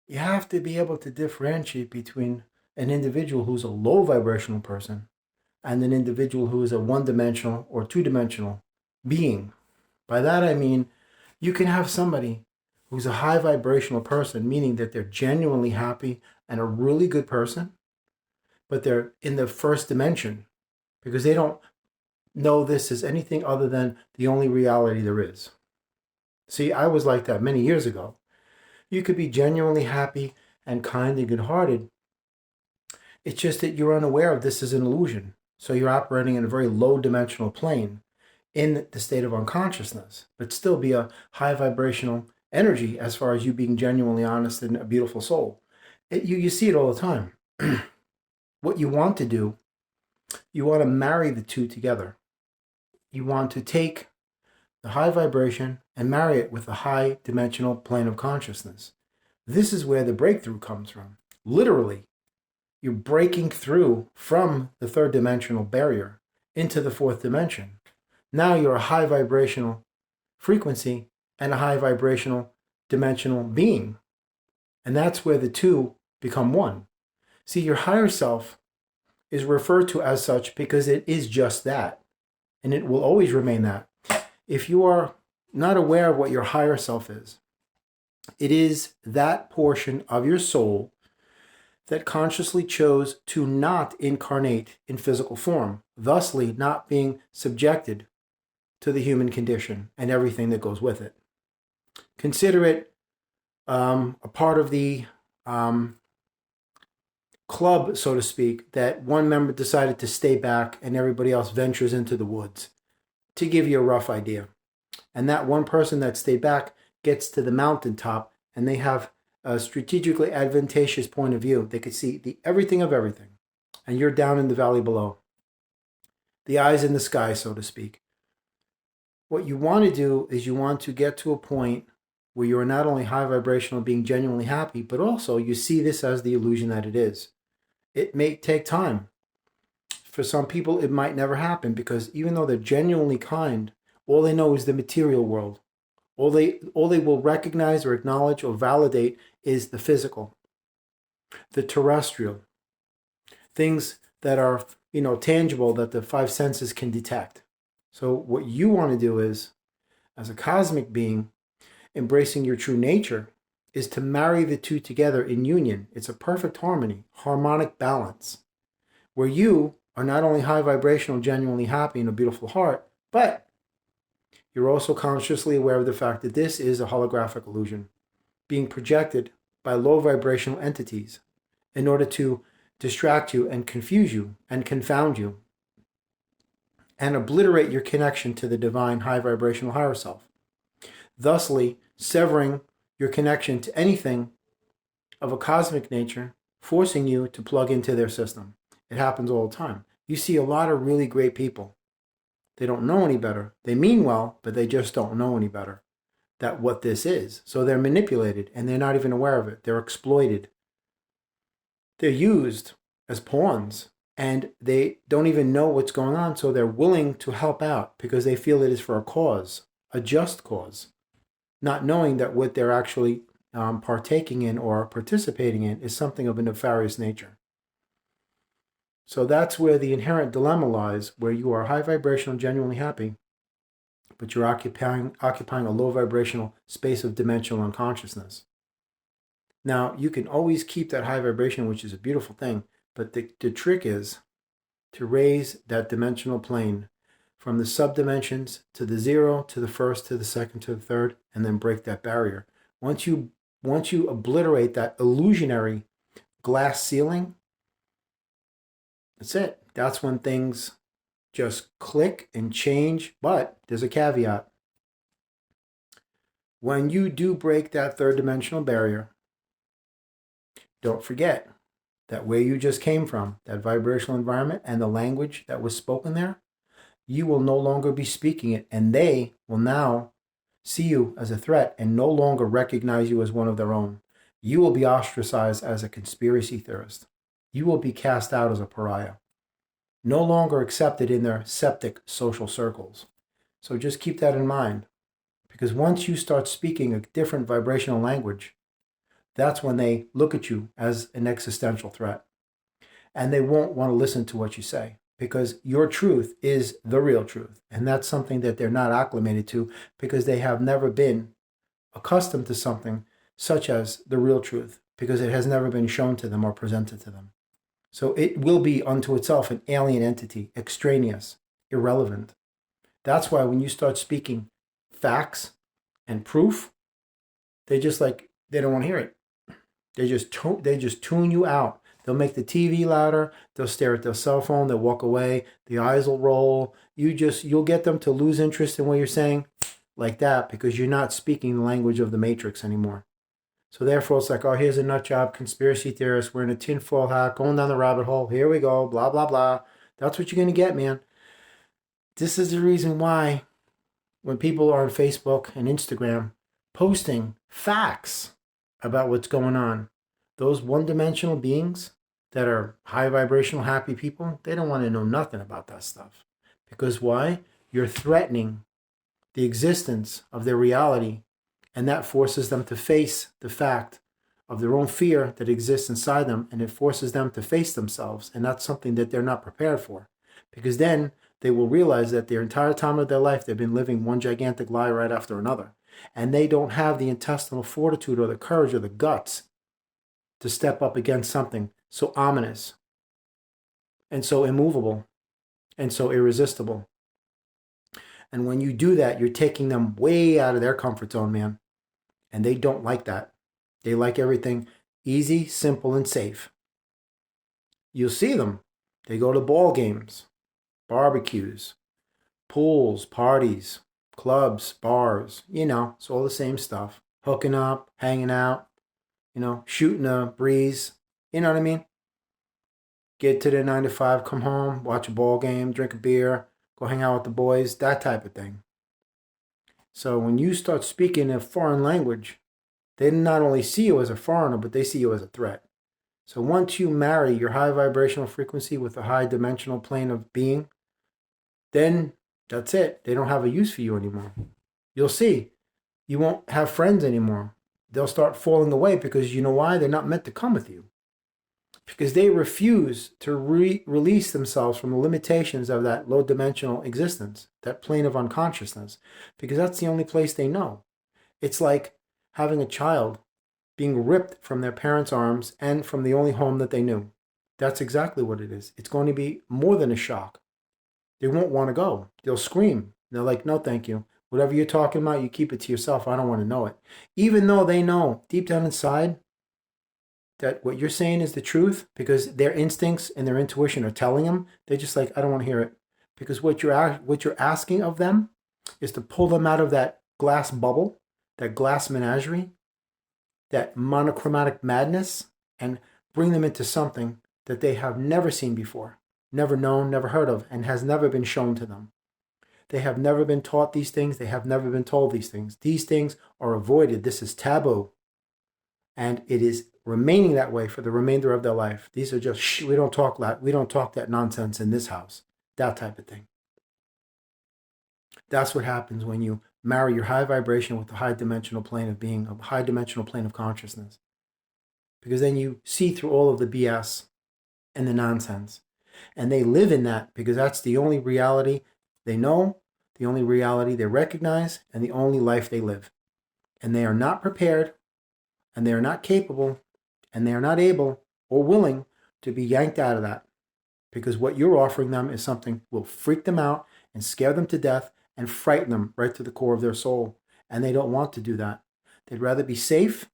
You have to be able to differentiate between an individual who's a low vibrational person and an individual who is a one-dimensional or two-dimensional being. By that I mean you can have somebody who's a high vibrational person, meaning that they're genuinely happy and a really good person, but they're in the first dimension because they don't know this as anything other than the only reality there is. See, I was like that many years ago. You could be genuinely happy and kind and good hearted. It's just that you're unaware of this as an illusion. So you're operating in a very low dimensional plane in the state of unconsciousness, but still be a high vibrational energy as far as you being genuinely honest and a beautiful soul. You see it all the time. What you want to do, you want to marry the two together. You want to take the high vibration and marry it with the high dimensional plane of consciousness. This is where the breakthrough comes from. Literally, you're breaking through from the third dimensional barrier into the fourth dimension. Now you're a high vibrational frequency and a high vibrational dimensional being. And that's where the two become one. See, your higher self is referred to as such because it is just that. And it will always remain that. If you are not aware of what your higher self is, it is that portion of your soul that consciously chose to not incarnate in physical form, thusly not being subjected to the human condition and everything that goes with it. Consider it a part of the club, so to speak, that one member decided to stay back and everybody else ventures into the woods, to give you a rough idea. And that one person that stayed back gets to the mountaintop and they have a strategically advantageous point of view. They could see everything of everything. And you're down in the valley below. The eyes in the sky, so to speak. What you want to do is you want to get to a point where you're not only high vibrational, being genuinely happy, but also you see this as the illusion that it is. It may take time. For some people, it might never happen because even though they're genuinely kind, all they know is the material world. All they will recognize or acknowledge or validate is the physical, the terrestrial, things that are, tangible that the five senses can detect. So what you want to do is, as a cosmic being, embracing your true nature, is to marry the two together in union. It's a perfect harmony, harmonic balance, where you are not only high vibrational, genuinely happy and a beautiful heart, but you're also consciously aware of the fact that this is a holographic illusion being projected by low vibrational entities in order to distract you and confuse you and confound you and obliterate your connection to the divine high vibrational higher self, thusly severing your connection to anything of a cosmic nature, forcing you to plug into their system. It happens all the time. You see a lot of really great people. They don't know any better. They mean well, but they just don't know any better that what this is. So they're manipulated and they're not even aware of it. They're exploited. They're used as pawns and they don't even know what's going on. So they're willing to help out because they feel it is for a cause, a just cause, not knowing that what they're actually partaking in or participating in is something of a nefarious nature. So that's where the inherent dilemma lies, where you are high vibrational, genuinely happy, but you're occupying a low vibrational space of dimensional unconsciousness. Now, you can always keep that high vibration, which is a beautiful thing, but the trick is to raise that dimensional plane from the subdimensions to the zero, to the first, to the second, to the third, and then break that barrier. Once you obliterate that illusionary glass ceiling, that's it. That's when things just click and change, but there's a caveat. When you do break that third dimensional barrier, don't forget that where you just came from, that vibrational environment and the language that was spoken there, you will no longer be speaking it, and they will now see you as a threat and no longer recognize you as one of their own. You will be ostracized as a conspiracy theorist. You will be cast out as a pariah, no longer accepted in their septic social circles. So just keep that in mind, because once you start speaking a different vibrational language, that's when they look at you as an existential threat. And they won't want to listen to what you say because your truth is the real truth. And that's something that they're not acclimated to because they have never been accustomed to something such as the real truth because it has never been shown to them or presented to them. So it will be unto itself an alien entity, extraneous, irrelevant. That's why when you start speaking facts and proof, they don't want to hear it. They just tune you out. They'll make the TV louder. They'll stare at their cell phone. They'll walk away. The eyes will roll. You'll get them to lose interest in what you're saying like that because you're not speaking the language of the Matrix anymore. So therefore, it's like, oh, here's a nut job, conspiracy theorist. We're in a tinfoil hat, going down the rabbit hole. Here we go, blah, blah, blah. That's what you're going to get, man. This is the reason why when people are on Facebook and Instagram posting facts about what's going on, those one-dimensional beings that are high vibrational, happy people, they don't want to know nothing about that stuff. Because why? You're threatening the existence of their reality, and that forces them to face the fact of their own fear that exists inside them, and it forces them to face themselves, and that's something that they're not prepared for. Because then they will realize that their entire time of their life, they've been living one gigantic lie right after another, and they don't have the intestinal fortitude or the courage or the guts to step up against something so ominous and so immovable and so irresistible. And when you do that, you're taking them way out of their comfort zone, man. And they don't like that. They like everything easy, simple, and safe. You'll see them. They go to ball games, barbecues, pools, parties, clubs, bars. It's all the same stuff. Hooking up, hanging out, shooting a breeze. You know what I mean? Get to their 9 to 5, come home, watch a ball game, drink a beer, go hang out with the boys, that type of thing. So when you start speaking a foreign language, they not only see you as a foreigner, but they see you as a threat. So once you marry your high vibrational frequency with a high dimensional plane of being, then that's it. They don't have a use for you anymore. You'll see. You won't have friends anymore. They'll start falling away because you know why? They're not meant to come with you. Because they refuse to release themselves from the limitations of that low dimensional existence, that plane of unconsciousness, because that's the only place they know. It's like having a child being ripped from their parents' arms and from the only home that they knew. That's exactly what it is. It's going to be more than a shock. They won't want to go. They'll scream. They're like, no, thank you. Whatever you're talking about, you keep it to yourself. I don't want to know it. Even though they know deep down inside that what you're saying is the truth, because their instincts and their intuition are telling them, they're just like, I don't want to hear it. Because what you're asking of them is to pull them out of that glass bubble, that glass menagerie, that monochromatic madness, and bring them into something that they have never seen before, never known, never heard of, and has never been shown to them. They have never been taught these things. They have never been told these things. These things are avoided. This is taboo. And it is remaining that way for the remainder of their life. These are just, we don't talk that nonsense in this house. That type of thing. That's what happens when you marry your high vibration with the high dimensional plane of being, a high dimensional plane of consciousness. Because then you see through all of the BS and the nonsense. And they live in that because that's the only reality they know, the only reality they recognize, and the only life they live. And they are not prepared, and they are not capable, and they are not able or willing to be yanked out of that. Because what you're offering them is something will freak them out and scare them to death and frighten them right to the core of their soul. And they don't want to do that. They'd rather be safe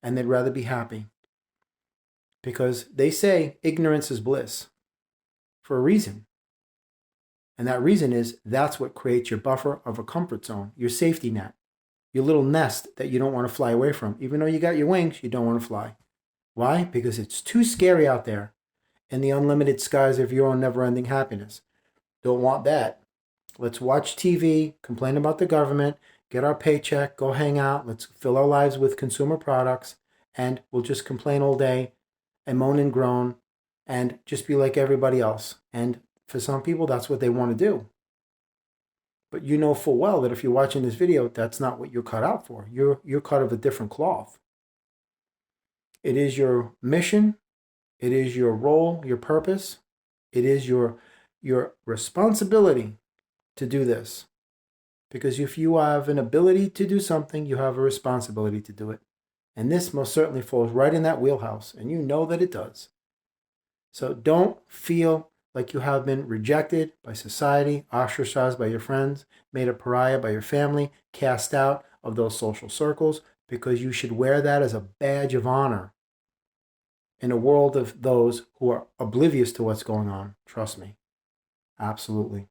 and they'd rather be happy. Because they say ignorance is bliss for a reason. And that reason is that's what creates your buffer of a comfort zone, your safety net, your little nest that you don't want to fly away from. Even though you got your wings, you don't want to fly. Why? Because it's too scary out there in the unlimited skies of your own never-ending happiness. Don't want that. Let's watch TV, complain about the government, get our paycheck, go hang out, let's fill our lives with consumer products, and we'll just complain all day and moan and groan and just be like everybody else. And for some people, that's what they want to do. But you know full well that if you're watching this video, that's not what you're cut out for. You're cut of a different cloth. It is your mission. It is your role, your purpose. It is your responsibility to do this. Because if you have an ability to do something, you have a responsibility to do it. And this most certainly falls right in that wheelhouse, and you know that it does. So don't feel like you have been rejected by society, ostracized by your friends, made a pariah by your family, cast out of those social circles, because you should wear that as a badge of honor in a world of those who are oblivious to what's going on. Trust me. Absolutely.